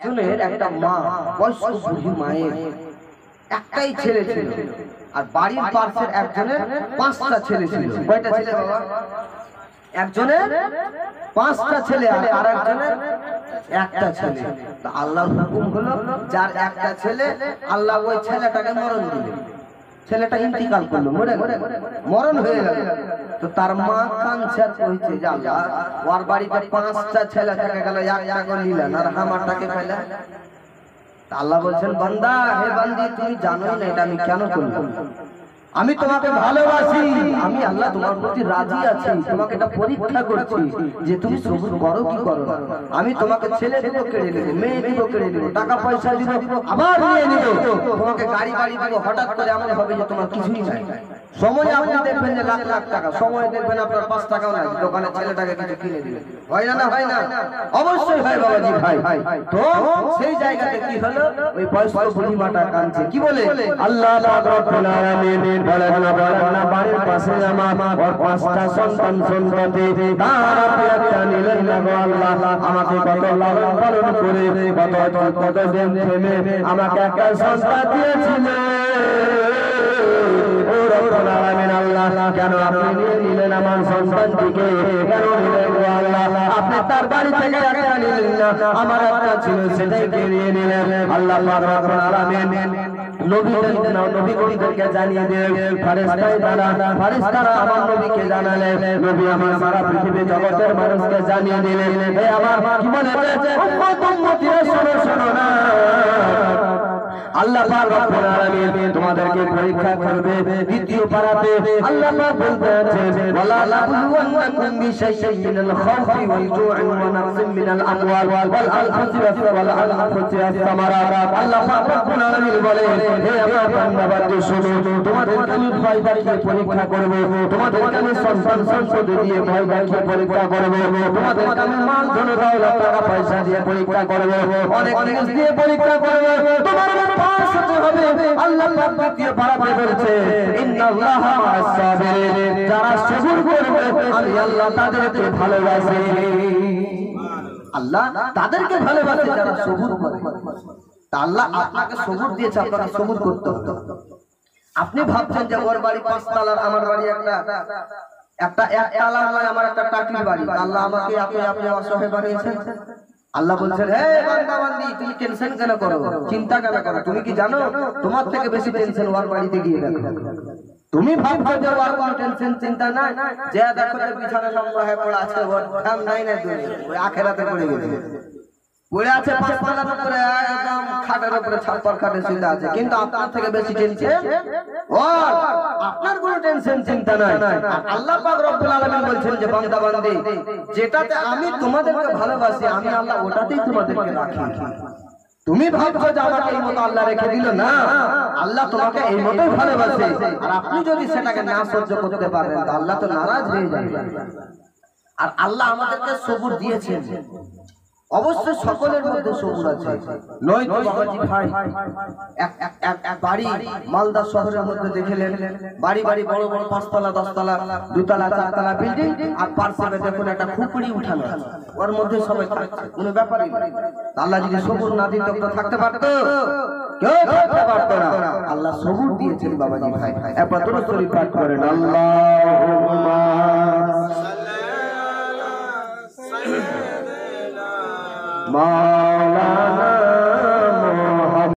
একজনের একটা মা, বয়স্ক বুড়ি মায়ের একটাই ছেলে ছিল, আর বাড়ির পাশের একজনের 5টা ছেলে ছিল। কয়টা ছেলে বাবা? একজনের 5টা ছেলে আর আরেকজনের একটা ছেলে। তো আল্লাহর হুকুম হলো, যার একটা ছেলে, আল্লাহ ওই ছেলেটাকে মরণ দিলেন। ছেলেটা ইন্তিকাল করলো, মরণ হয়ে গেল। তো তার মা কাঁদছে, কইছে যে আল্লাহ, ওর বাড়িতে 5টা ছেলে থেকে গেল, একটা করে নিলেন আর আমারটাকে পেলেন। আল্লাহ বলছেন, বান্দা, হে বান্দি, তুমি জানোই না এটা আমি কেন করলাম। আমি তোমাকে ভালোবাসি, আমি আল্লাহ তোমার প্রতি রাজি আছি, তোমাকে এটা পরীক্ষা করছি যে তুমি সবুর করো কি করো। আমি তোমাকে ছেলে দিব কেড়ে নেব, মেয়ে দিব কেড়ে নেব, টাকা পয়সা দিব আবার নিয়ে নিব, তোমাকে গাড়ি বাড়ি দিব, হঠাৎ করে এমন হবে যে তোমার কিছুই নাই। সময় আপনি দেখবেন যে লাখ লাখ টাকা, সময় দেখবেন আপনার 5 টাকাও নাই, দোকানে ছেলেটাকে কিছু কিনে দিবেন। হয় না? হয় না? অবশ্যই হয় বাবাজি ভাই। তো সেই জায়গাতে কি হলো, ওই বয়স্ক বুড়ি মাটা কাঁদছে, কি বলে, আল্লাহ পাক রব্বুল আলামিন বলেন না বাড়ির পাশে আমার 5টা সন্তান সন্ততি, তার আপনি একটা নিলেন না গো আল্লাহ। আমাকে কত লালন পালন করে কত দিন থেমে আমাকে একটা সন্তান দিয়েছিলেন। ও রব্বুল আলামিন আল্লাহ, কেন আপনি নিয়ে নিলেন আমার সন্তানটিকে? কেন নিলেন গো আল্লাহ? আপনি তার বাড়ি থেকে একটা নিলেন না, আমার একটা ছিল সেটাই নিয়ে নিলেন। আল্লাহ পাক রব্বুল আলামিন নবীদেরকে জানিয়ে দেন, ফেরেশতারা আমার নবীকে জানালেন, নবী আমার সারা পৃথিবী জগতের মানুষকে জানিয়ে দিলেন, হে আমার কি বলে উম্মতিরা, শোনো না, আল্লাহ পাক রব্বুল আলামিন তোমাদেরকে পরীক্ষা করবে। দ্বিতীয় পারাতে আল্লাহ পাক বলতে আছেন, ওয়ালা লাবলুওয়ান্নাকুম বিশাইইন মিনাল খাউফি ওয়াল জু'i ওয়া নাকসিম মিনাল আমওয়াল ওয়াল আনফুসি ওয়াস সামারাত। আল্লাহ পাক রব্বুল আলামিন বলেন, হে আমার বান্দাবান্দি শোনো, তোমাদেরকে আমি ভয় দেখিয়ে পরীক্ষা করব, তোমাদেরকে আমি সন্তান সম্পদ দিয়ে ভয় দেখিয়ে পরীক্ষা করব, তোমাদেরকে আমি মাল ধন দৌলত টাকা পয়সা দিয়ে পরীক্ষা করব, অনেক জিনিস দিয়ে পরীক্ষা করব। তোমার আল্লাহ পাক দ্বিতীয় পারাতে বলছে, ইন্নাল্লাহা মা'আস সাবিরিন, যারা সবর করবে আমি আল্লাহ তাদেরকে ভালোবাসি। আল্লাহ তাদেরকে ভালোবাসে যারা সবর করে। তা আল্লাহ আপনাকে সবর দিয়েছে, আপনাকে সবর করতে হবে। আপনি ভাবছেন যে ওর বাড়ি 5 তলার, আমার বাড়ি একটা একতলা নয়, আমার একটা টাটির বাড়ি। আল্লাহ আমাকে আপনি অসহায় বানিয়েছেন। আল্লাহ বলছেন, হে বান্দা বান্দি, তুমি টেনশন কেন করো, চিন্তা কেন করো? তুমি কি জানো তোমার থেকে বেশি টেনশন ওর বাড়িতে গিয়ে দেখো। তুমি ভাবছো যে ওর কোনো টেনশন চিন্তা নাই, যে দেখো যে বিছানা লম্বা হয়ে পড়ে আছে, ওর কাম নাই না, ওই আখেরাতে পড়ে গেছে, পড়ে আছে 5 তলার উপরে, একদম খাটের উপরে, ছাপ্পার খাটে শুয়ে আছে, কিন্তু আপনার থেকে বেশি টেনশন ওর, আপনার কোনো টেনশন চিন্তা নাই। আল্লাহ পাক রব্বুল আলামিন বলছেন যে বান্দা বান্দি, যেটাতে আমি তোমাদেরকে ভালোবাসি, আমি আল্লাহ ওটাতেই তোমাদেরকে রাখি। তুমি ভাবছো যে আমাকে এই মতো আল্লাহ রেখে দিল, না, আল্লাহ তোমাকে এই মতোই ভালোবাসে। আর আপনি যদি সেটাকে না সহ্য করতে পারেন, তো আল্লাহ তো নারাজ হয়ে যাবে। আর আল্লাহ আমাদেরকে সবুর দিয়েছেন, অবশ্যই সকলের মধ্যে সবুর আছে। নয়তো বাবাজি ভাই, এক বাড়ি মালদা শহরের মধ্যে দেখলেন, বাড়ি বড় বড় 5 তলা 10 তলা 2 তলা 4 তলা বিল্ডিং, আর পার্শ্বে দেখুন একটা খুপড়ি উঠানো আছে, ওর মধ্যে সবাই থাকছে, কোনো ব্যাপারই না। আল্লাহ যদি সবুর না দিত তো থাকতে পারতো? কেউ থাকতে পারতো না। আল্লাহ সবুর দিয়েছেন বাবাজি ভাই। একবার দরুদ শরীফ পাঠ করেন, আল্লাহুম্মা মাওলানা